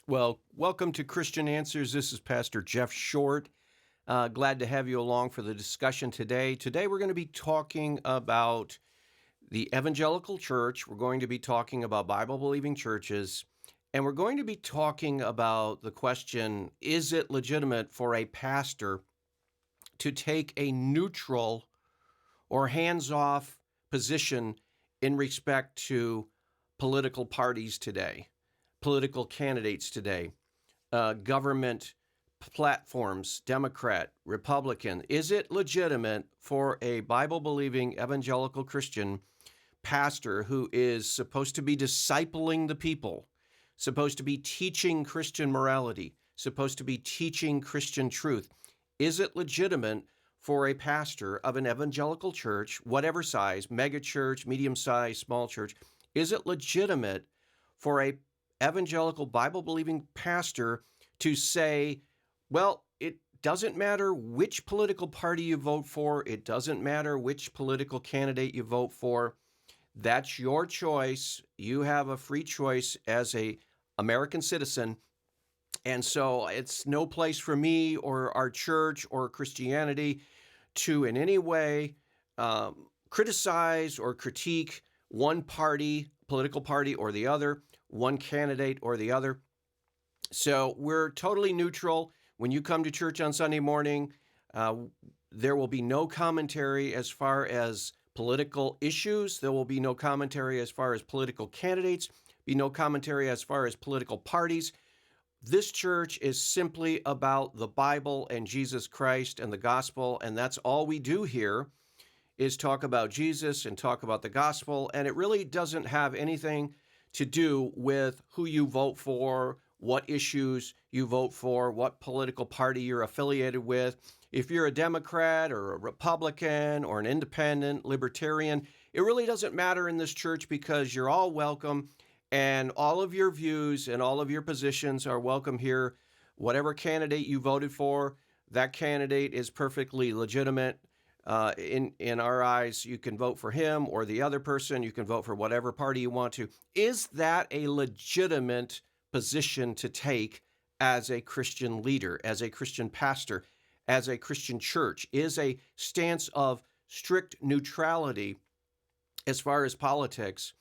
Well, welcome to Christian Answers. This is Pastor Jeff Short. Glad to have you along for the discussion today. Today, we're going to be talking about the evangelical church. We're going to be talking about Bible believing churches. And we're going to be talking about the question, is it legitimate for a pastor to take a neutral or hands-off position in respect to political parties today, political candidates today, government platforms, Democrat, Republican? Is it legitimate for a Bible-believing evangelical Christian pastor who is supposed to be discipling the people, supposed to be teaching Christian morality, supposed to be teaching Christian truth? Is it legitimate for a pastor of an evangelical church, whatever size, mega church, medium size, small church, is it legitimate for a evangelical Bible-believing pastor to say, well, it doesn't matter which political party you vote for, it doesn't matter which political candidate you vote for, that's your choice. You have a free choice as a American citizen, and so it's no place for me or our church or Christianity to in any way criticize or critique one party, political party or the other, one candidate or the other. So we're totally neutral. When you come to church on Sunday morning, uh, there will be no commentary as far as political issues. There will be no commentary as far as political candidates, be no commentary as far as political parties. This church is simply about the Bible and Jesus Christ and the gospel, and that's all we do here is talk about Jesus and talk about the gospel, and it really doesn't have anything to do with who you vote for, what issues you vote for, what political party you're affiliated with. If you're a Democrat or a Republican or an independent, libertarian, it really doesn't matter in this church because you're all welcome and all of your views and all of your positions are welcome here. Whatever candidate you voted for, that candidate is perfectly legitimate. In our eyes, you can vote for him or the other person. You can vote for whatever party you want to. Is that a legitimate position to take as a Christian leader, as a Christian pastor, as a Christian church? Is a stance of strict neutrality as far as politics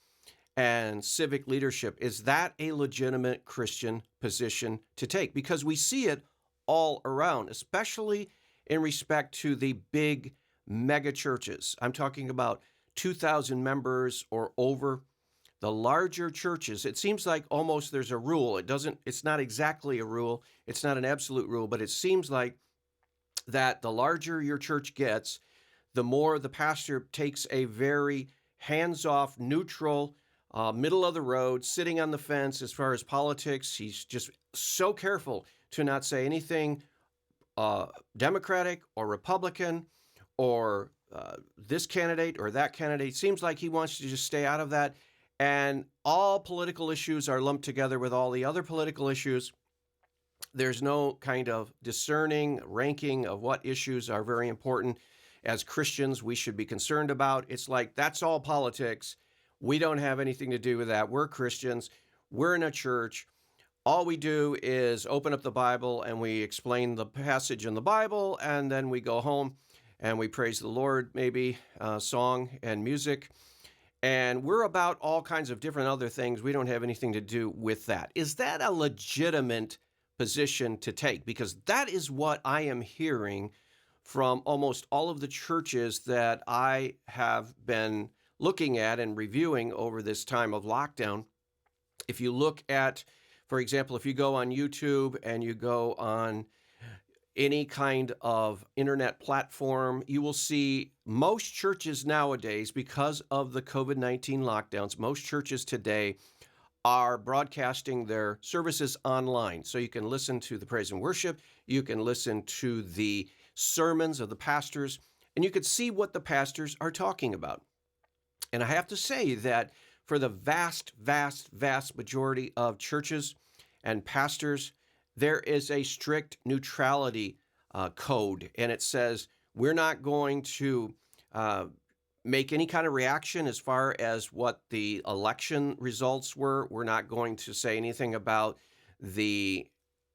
and civic leadership, is that a legitimate Christian position to take? Because we see it all around, especially in respect to the big mega churches. I'm talking about 2,000 members or over. The larger churches, it seems like almost there's a rule. It's not exactly a rule. It's not an absolute rule, but it seems like that the larger your church gets, the more the pastor takes a very hands-off, neutral, middle of the road, sitting on the fence as far as politics. He's just so careful to not say anything Democratic or Republican or this candidate or that candidate. Seems like he wants to just stay out of that. And all political issues are lumped together with all the other political issues. There's no kind of discerning ranking of what issues are very important as Christians we should be concerned about. It's like, that's all politics. We don't have anything to do with that. We're Christians. We're in a church. All we do is open up the Bible and we explain the passage in the Bible, and then we go home and we praise the Lord, maybe song and music. And we're about all kinds of different other things. We don't have anything to do with that. Is that a legitimate position to take? Because that is what I am hearing from almost all of the churches that I have been looking at and reviewing over this time of lockdown. If you look at, for example, if you go on YouTube and you go on any kind of internet platform, you will see most churches nowadays, because of the COVID-19 lockdowns, most churches today are broadcasting their services online. So you can listen to the praise and worship, you can listen to the sermons of the pastors, and you can see what the pastors are talking about. And I have to say that for the vast, vast, vast majority of churches and pastors, there is a strict neutrality code, and it says we're not going to make any kind of reaction as far as what the election results were. We're not going to say anything about the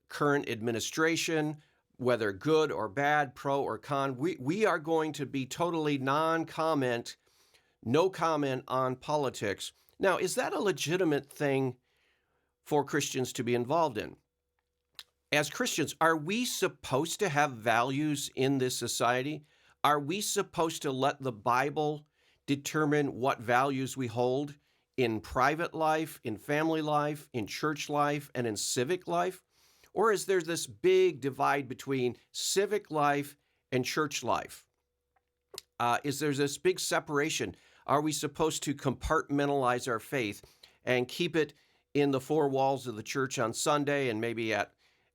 current administration, whether good or bad, pro or con. We are going to be totally non-comment, no comment on politics. Now, is that a legitimate thing for Christians to be involved in? As Christians, are we supposed to have values in this society? Are we supposed to let the Bible determine what values we hold in private life, in family life, in church life, and in civic life? Or is there this big divide between civic life and church life? Is there this big separation? Are we supposed to compartmentalize our faith and keep it in the four walls of the church on Sunday and maybe at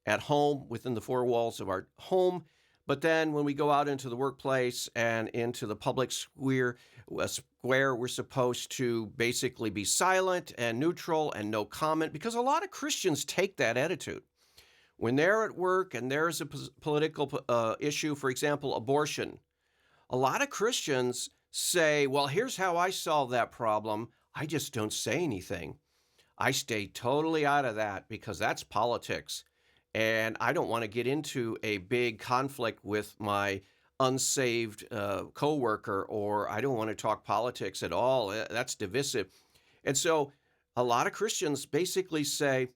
home within the four walls of our home? But then when we go out into the workplace and into the public square, we're supposed to basically be silent and neutral and no comment, because a lot of Christians take that attitude. When they're at work and there's a political issue, for example, abortion, a lot of Christians say, well, here's how I solve that problem. I just don't say anything. I stay totally out of that because that's politics. And I don't want to get into a big conflict with my unsaved coworker, or I don't want to talk politics at all. That's divisive. And so a lot of Christians basically say,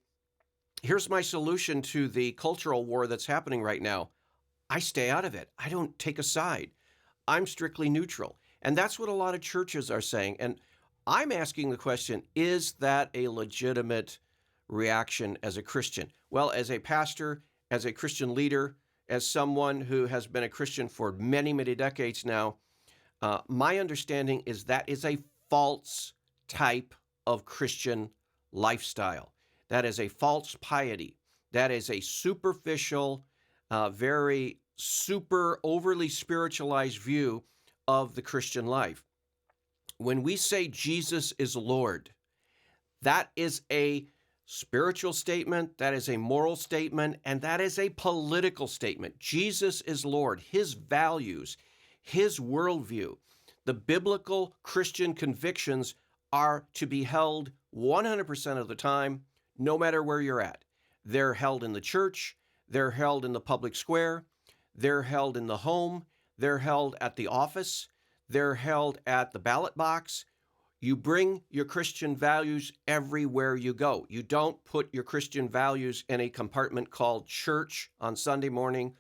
here's my solution to the cultural war that's happening right now. I stay out of it. I don't take a side. I'm strictly neutral. And that's what a lot of churches are saying. And I'm asking the question, is that a legitimate reaction as a Christian? Well, as a pastor, as a Christian leader, as someone who has been a Christian for many, many decades now, my understanding is that is a false type of Christian lifestyle. That is a false piety. That is a superficial, very super overly spiritualized view of the Christian life. When we say Jesus is Lord, that is a spiritual statement, that is a moral statement, and that is a political statement. Jesus is Lord. His values, his worldview, the biblical Christian convictions are to be held 100% of the time, no matter where you're at. They're held in the church, they're held in the public square, they're held in the home, they're held at the office, they're held at the ballot box. You bring your Christian values everywhere you go. You don't put your Christian values in a compartment called church on Sunday morning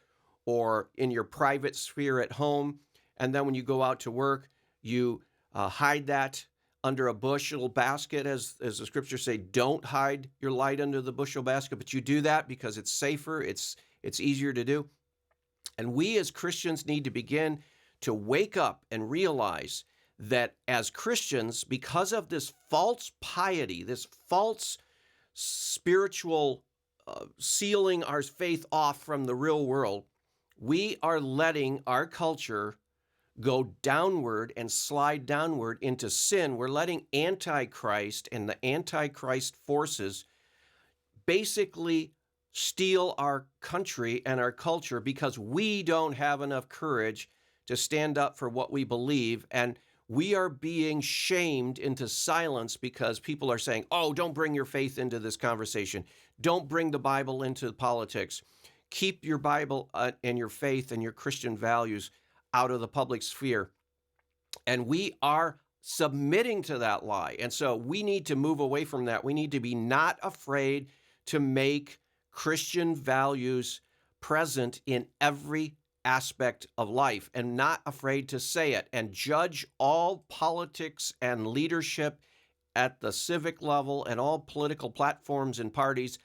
or in your private sphere at home. And then when you go out to work, you hide that under a bushel basket, as the scriptures say, don't hide your light under the bushel basket, but you do that because it's safer, it's easier to do. And we as Christians need to begin to wake up and realize that as Christians, because of this false piety, this false spiritual sealing our faith off from the real world, we are letting our culture go downward and slide downward into sin. We're letting Antichrist and the Antichrist forces basically steal our country and our culture because we don't have enough courage to stand up for what we believe. And we are being shamed into silence because people are saying, oh, don't bring your faith into this conversation. Don't bring the Bible into politics. Keep your Bible and your faith and your Christian values out of the public sphere. And we are submitting to that lie. And so we need to move away from that. We need to be not afraid to make Christian values present in every aspect of life and not afraid to say it, and judge all politics and leadership at the civic level and all political platforms and parties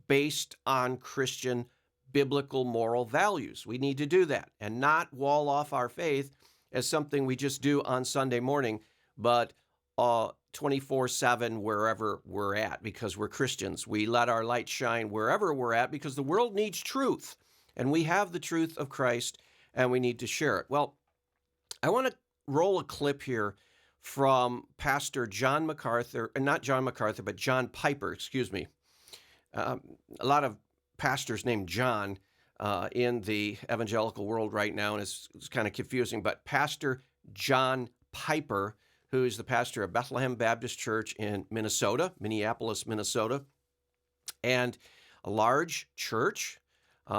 based on Christian biblical moral values. We need to do that and not wall off our faith as something we just do on Sunday morning, but 24/7 wherever we're at, because we're Christians. We let our light shine wherever we're at because the world needs truth, and we have the truth of Christ, and we need to share it. Well, I want to roll a clip here from Pastor John MacArthur, not John MacArthur, but John Piper, excuse me. A lot of pastors named John in the evangelical world right now, and it's kind of confusing, but Pastor John Piper, who is the pastor of Bethlehem Baptist Church in Minnesota, Minneapolis, Minnesota. And a large church,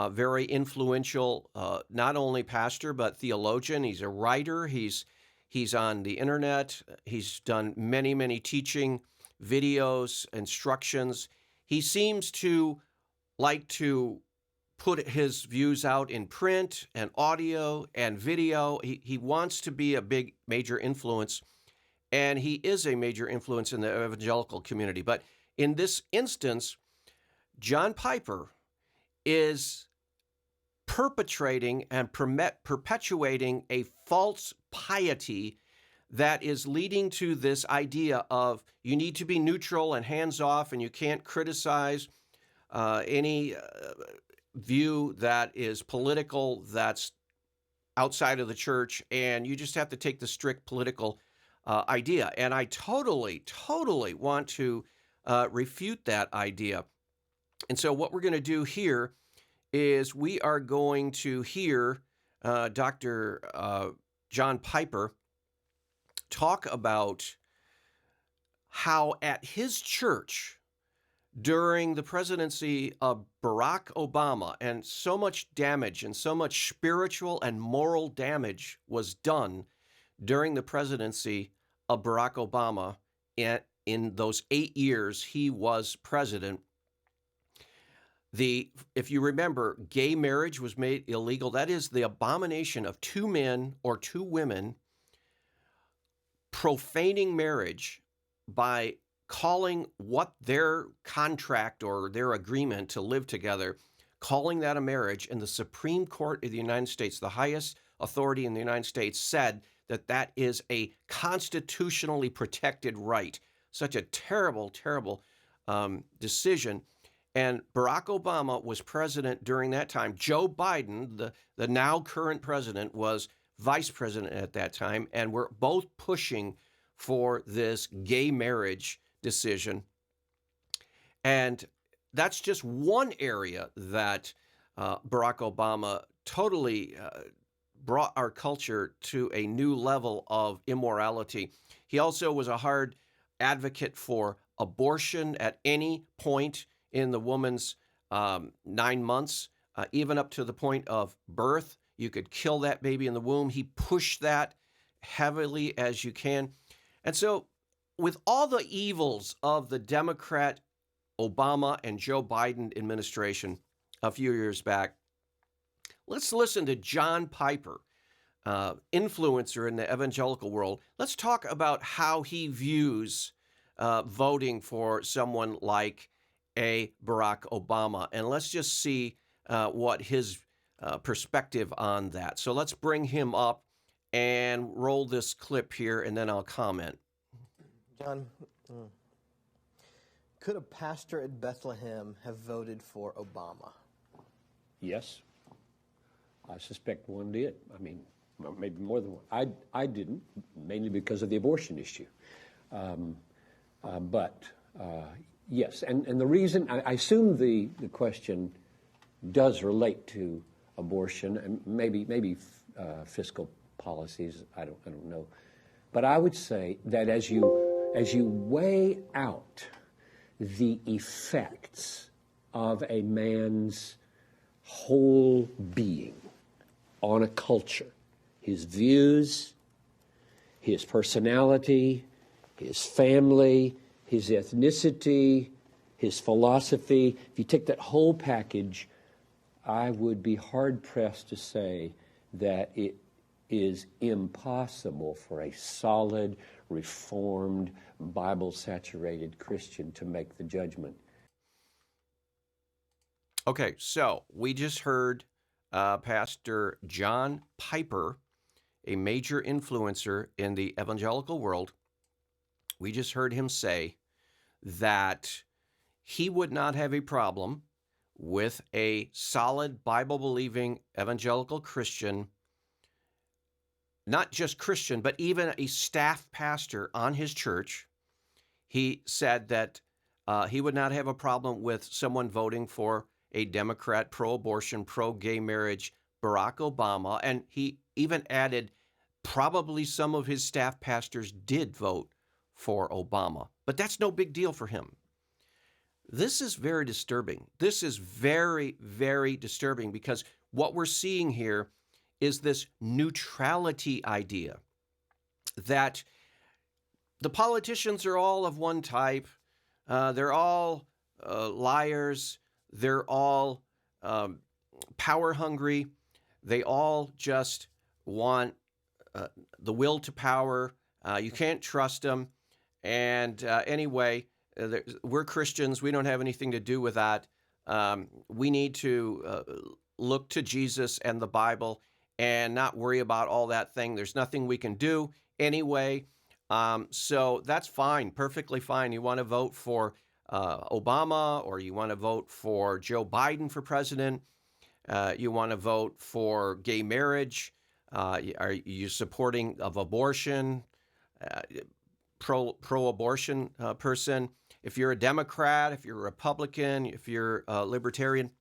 very influential, not only pastor, but theologian. He's a writer. He's on the internet. He's done many, many teaching videos, instructions. He seems to like to put his views out in print and audio and video. He wants to be a big, major influence, and he is a major influence in the evangelical community. But in this instance, John Piper is perpetrating and perpetuating a false piety that is leading to this idea of you need to be neutral and hands-off, and you can't criticize any view that is political, that's outside of the church, and you just have to take the strict political idea. And I totally want to refute that idea. And so what we're going to do here is we are going to hear Dr. John Piper talk about how at his church during the presidency of Barack Obama, and so much damage and so much spiritual and moral damage was done during the presidency of Barack Obama in those 8 years he was president. If you remember, gay marriage was made illegal. That is the abomination of two men or two women profaning marriage by calling what their contract or their agreement to live together, calling that a marriage. And the Supreme Court of the United States, the highest authority in the United States, said that that is a constitutionally protected right. Such a terrible, terrible decision. And Barack Obama was president during that time. Joe Biden, the now current president, was vice president at that time, and we're both pushing for this gay marriage decision. And that's just one area that Barack Obama totally brought our culture to a new level of immorality. He also was a hard advocate for abortion at any point in the woman's 9 months, even up to the point of birth. You could kill that baby in the womb. He pushed that heavily as you can. And so with all the evils of the Democrat Obama and Joe Biden administration a few years back, let's listen to John Piper, influencer in the evangelical world. Let's talk about how he views voting for someone like a Barack Obama. And let's just see what his perspective on that. So let's bring him up and roll this clip here, and then I'll comment. John, could a pastor at Bethlehem have voted for Obama? Yes. I suspect one did. I mean, maybe more than one. I didn't, mainly because of the abortion issue. But yes, and the reason, I assume the question does relate to abortion and maybe fiscal policies. I don't know. But I would say that as you weigh out the effects of a man's whole being on a culture, his views, his personality, his family, his ethnicity, his philosophy, if you take that whole package, I would be hard-pressed to say that it is impossible for a solid, reformed, Bible-saturated Christian to make the judgment. Okay, so we just heard Pastor John Piper, a major influencer in the evangelical world. We just heard him say that he would not have a problem with a solid Bible-believing evangelical Christian, not just Christian, but even a staff pastor on his church. He said that he would not have a problem with someone voting for a Democrat, pro-abortion, pro-gay marriage, Barack Obama. And he even added probably some of his staff pastors did vote for Obama. But that's no big deal for him. This is very disturbing. This is very, very disturbing because what we're seeing here is this neutrality idea that the politicians are all of one type. They're all liars. They're all power hungry. They all just want the will to power. You can't trust them. And anyway, we're Christians. We don't have anything to do with that. We need to look to Jesus and the Bible and not worry about all that thing. There's nothing we can do anyway. So that's fine, perfectly fine. You want to vote for Obama, or you want to vote for Joe Biden for president. You want to vote for gay marriage. Are you supporting of abortion? Pro-abortion person. If you're a Democrat, if you're a Republican, if you're a Libertarian,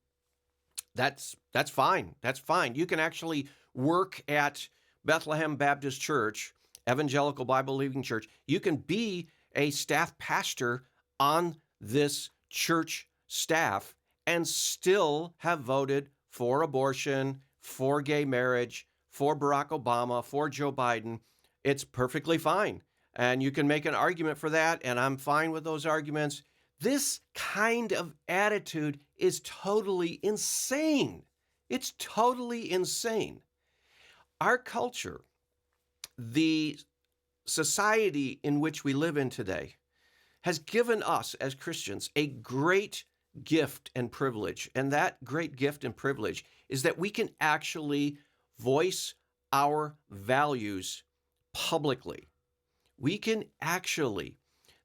that's fine. That's fine. You can actually work at Bethlehem Baptist Church, Evangelical Bible Believing Church. You can be a staff pastor on this church staff and still have voted for abortion, for gay marriage, for Barack Obama, for Joe Biden. It's perfectly fine. And you can make an argument for that, and I'm fine with those arguments. This kind of attitude is totally insane. It's totally insane. Our culture, the society in which we live in today, has given us as Christians a great gift and privilege. And that great gift and privilege is that we can actually voice our values publicly. We can actually,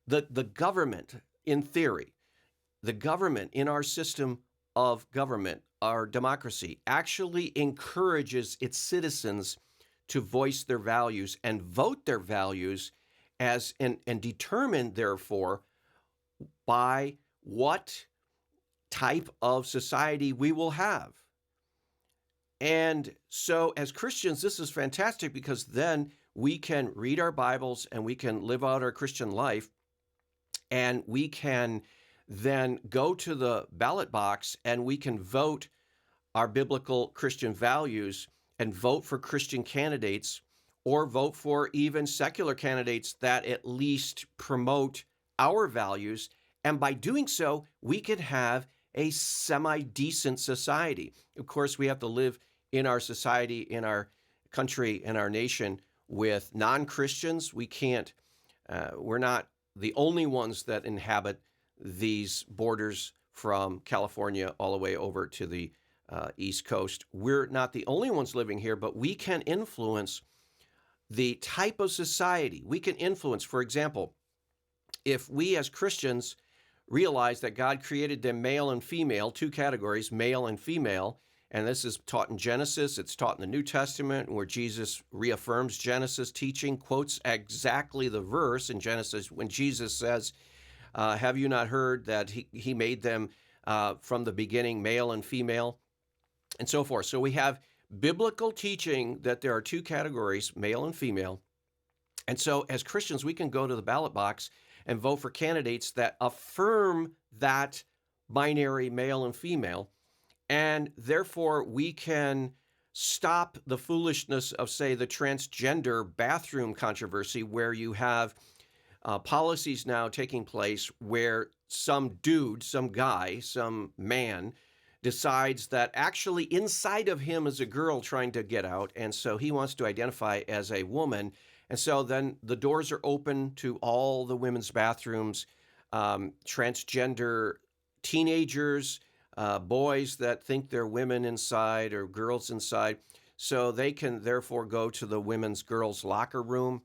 the government, in theory, the government in our system of government, our democracy, actually encourages its citizens to voice their values and vote their values as and determine, therefore, by what type of society we will have. And so as Christians, this is fantastic because then we can read our Bibles and we can live out our Christian life, and we can then go to the ballot box and we can vote our biblical Christian values and vote for Christian candidates, or vote for even secular candidates that at least promote our values. And by doing so, we can have a semi-decent society. Of course, we have to live in our society, in our country, in our nation with non-Christians. We can't, we're not the only ones that inhabit these borders from California all the way over to the East Coast. We're not the only ones living here, but we can influence the type of society. We can influence, for example, if we as Christians realize that God created them male and female, two categories, male and female, and this is taught in Genesis, it's taught in the New Testament, where Jesus reaffirms Genesis teaching, quotes exactly the verse in Genesis when Jesus says, have you not heard that he made them from the beginning, male and female, and so forth. So we have biblical teaching that there are two categories, male and female. And so as Christians, we can go to the ballot box and vote for candidates that affirm that binary male and female. And therefore, we can stop the foolishness of, say, the transgender bathroom controversy, where you have policies now taking place where some dude, some guy, some man decides that actually inside of him is a girl trying to get out, and so he wants to identify as a woman. And so then the doors are open to all the women's bathrooms, transgender teenagers, boys that think they're women inside or girls inside. So they can therefore go to the women's girls' locker room,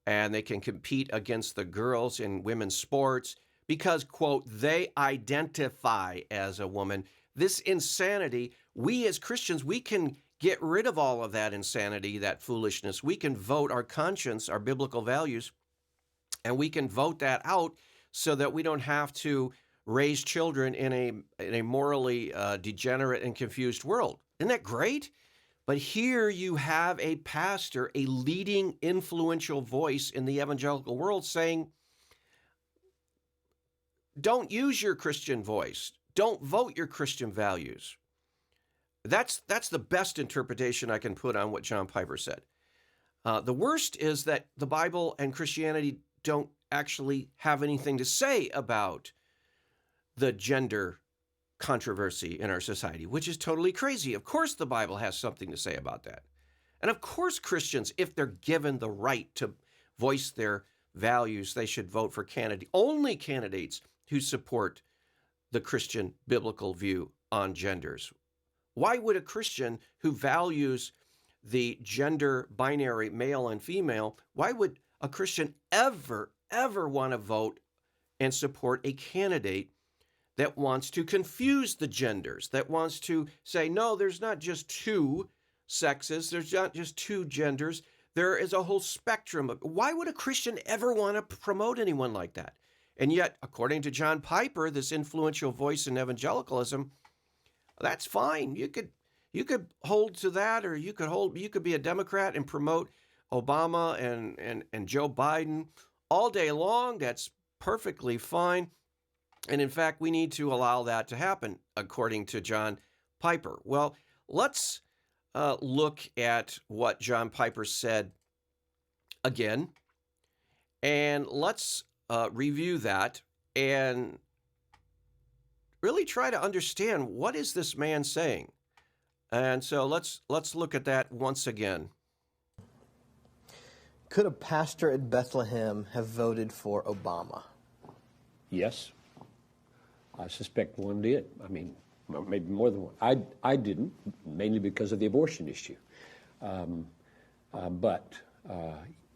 and they can compete against the girls in women's sports because, quote, they identify as a woman. This insanity, we as Christians, we can get rid of all of that insanity, that foolishness. We can vote our conscience, our biblical values, and we can vote that out so that we don't have to raise children in a morally degenerate and confused world. Isn't that great? But here you have a pastor, a leading influential voice in the evangelical world saying, don't use your Christian voice. Don't vote your Christian values. That's the best interpretation I can put on what John Piper said. The worst is that the Bible and Christianity don't actually have anything to say about the gender controversy in our society, which is totally crazy. Of course, the Bible has something to say about that. And of course, Christians, if they're given the right to voice their values, they should vote for only candidates who support the Christian biblical view on genders. Why would a Christian who values the gender binary, male and female, why would a Christian ever want to vote and support a candidate that wants to confuse the genders, that wants to say, no, there's not just two sexes, there's not just two genders, there is a whole spectrum. Why would a Christian ever want to promote anyone like that? And yet, according to John Piper, this influential voice in evangelicalism, that's fine. You could hold to that, or you could be a Democrat and promote Obama and Joe Biden all day long. That's perfectly fine. And in fact, we need to allow that to happen, according to John Piper. Well, let's look at what John Piper said again, and let's review that and really try to understand what is this man saying. And so let's look at that once again. Could a pastor at Bethlehem have voted for Obama? Yes. I suspect one did. I mean, maybe more than one. I didn't, mainly because of the abortion issue. But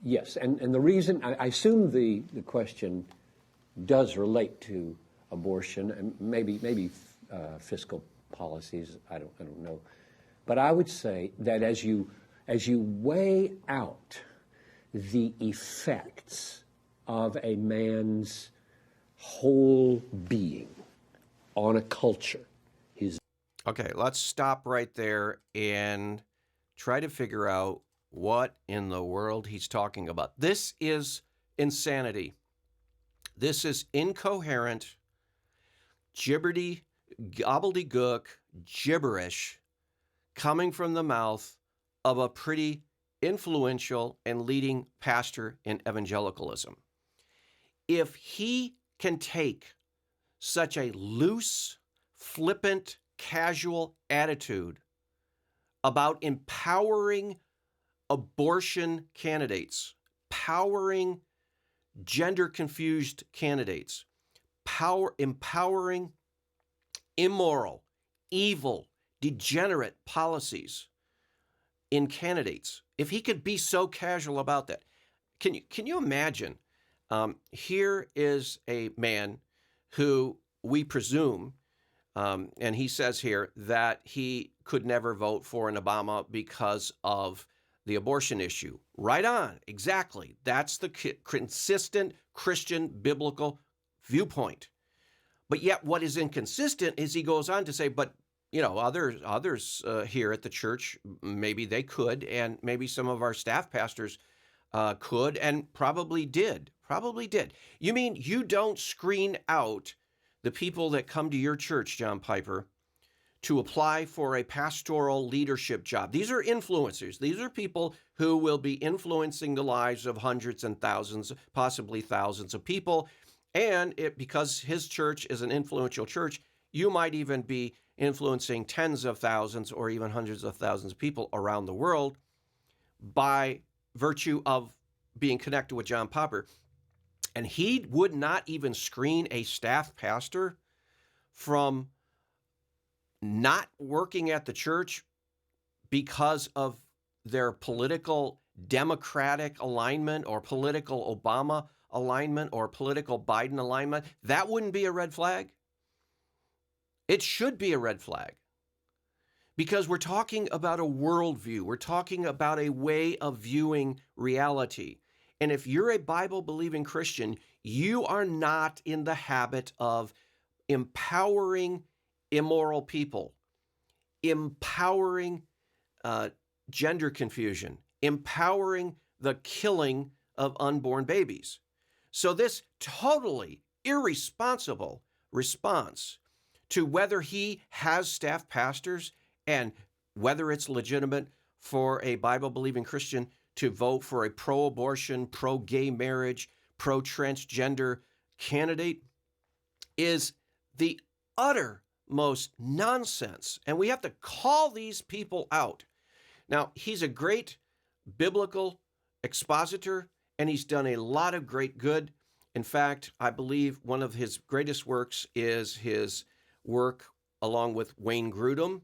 yes, and the reason, I assume the question does relate to abortion and maybe fiscal policies. I don't know. But I would say that as you weigh out the effects of a man's whole being on a culture, Okay, let's stop right there and try to figure out what in the world he's talking about. This is insanity. This is incoherent, gobbledygook, gibberish coming from the mouth of a pretty influential and leading pastor in evangelicalism. If he can take such a loose, flippant, casual attitude about empowering abortion candidates, powering gender-confused candidates, empowering immoral, evil, degenerate policies in candidates, if he could be so casual about that, can you imagine? Here is a man who we presume, and he says here that he could never vote for an Obama because of the abortion issue. Right on, exactly. That's the consistent Christian biblical viewpoint. But yet what is inconsistent is he goes on to say, but others here at the church, maybe they could, and maybe some of our staff pastors could, and probably did. You mean you don't screen out the people that come to your church, John Piper, to apply for a pastoral leadership job? These are influencers. These are people who will be influencing the lives of hundreds and thousands, possibly thousands of people. And because his church is an influential church, you might even be influencing tens of thousands or even hundreds of thousands of people around the world by virtue of being connected with John Piper. And he would not even screen a staff pastor from not working at the church because of their political Democratic alignment or political Obama alignment or political Biden alignment. That wouldn't be a red flag. It should be a red flag, because we're talking about a worldview. We're talking about a way of viewing reality. And if you're a Bible-believing Christian, you are not in the habit of empowering immoral people, empowering gender confusion, empowering the killing of unborn babies. So this totally irresponsible response to whether he has staff pastors and whether it's legitimate for a Bible-believing Christian to vote for a pro-abortion, pro-gay marriage, pro-transgender candidate is the uttermost nonsense. And we have to call these people out. Now, he's a great biblical expositor, and he's done a lot of great good. In fact, I believe one of his greatest works is his work along with Wayne Grudem,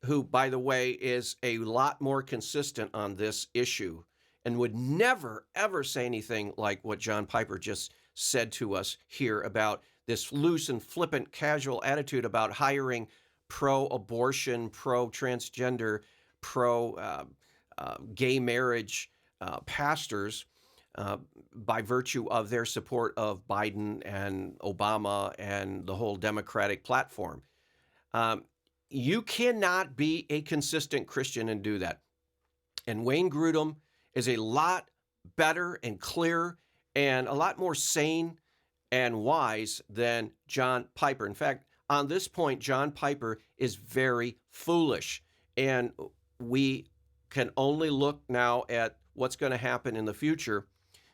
who, by the way, is a lot more consistent on this issue and would never, ever say anything like what John Piper just said to us here about this loose and flippant casual attitude about hiring pro-abortion, pro-transgender, pro-gay marriage pastors by virtue of their support of Biden and Obama and the whole Democratic platform. You cannot be a consistent Christian and do that. And Wayne Grudem is a lot better and clearer and a lot more sane and wise than John Piper. In fact, on this point, John Piper is very foolish. And we can only look now at what's going to happen in the future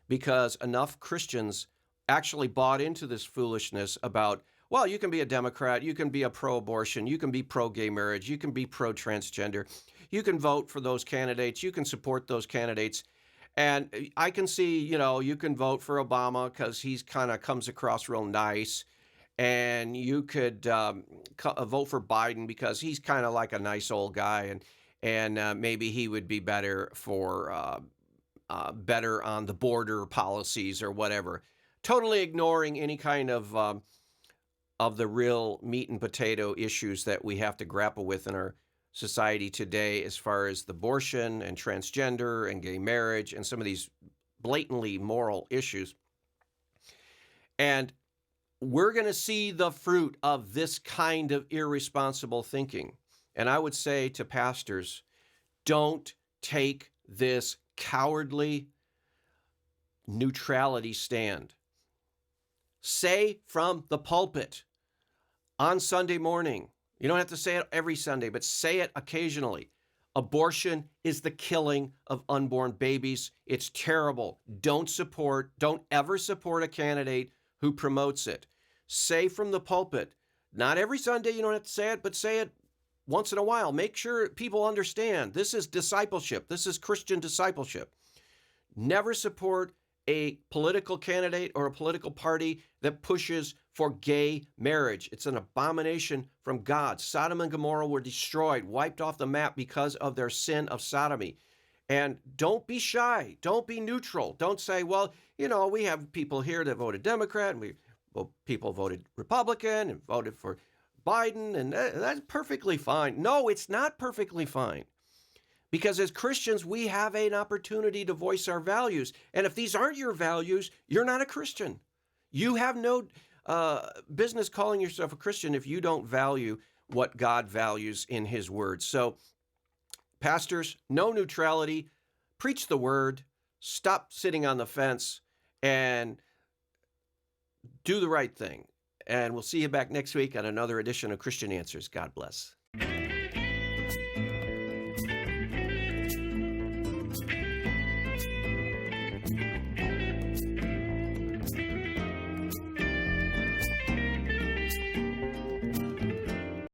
because enough Christians actually bought into this foolishness about, well, you can be a Democrat, you can be a pro-abortion, you can be pro-gay marriage, you can be pro-transgender, you can vote for those candidates, you can support those candidates. And I can see, you can vote for Obama because he's kind of comes across real nice. And you could vote for Biden because he's kind of like a nice old guy. And maybe he would be better for better on the border policies or whatever. Totally ignoring any kind of the real meat and potato issues that we have to grapple with in our society today as far as abortion and transgender and gay marriage and some of these blatantly moral issues. And we're going to see the fruit of this kind of irresponsible thinking. And I would say to pastors, don't take this cowardly neutrality stand. Say from the pulpit on Sunday morning, you don't have to say it every Sunday, but say it occasionally. Abortion is the killing of unborn babies. It's terrible. Don't ever support a candidate who promotes it. Say from the pulpit, not every Sunday, you don't have to say it, but say it once in a while. Make sure people understand this is discipleship. This is Christian discipleship. Never support a political candidate or a political party that pushes for gay marriage. It's an abomination from God. Sodom and Gomorrah were destroyed, wiped off the map because of their sin of sodomy. And don't be shy. Don't be neutral. Don't say, well, we have people here that voted Democrat, and people voted Republican and voted for Biden, and that's perfectly fine. No, it's not perfectly fine. Because as Christians, we have an opportunity to voice our values. And if these aren't your values, you're not a Christian. You have no business calling yourself a Christian if you don't value what God values in his word. So, pastors, no neutrality. Preach the word. Stop sitting on the fence and do the right thing. And we'll see you back next week on another edition of Christian Answers. God bless.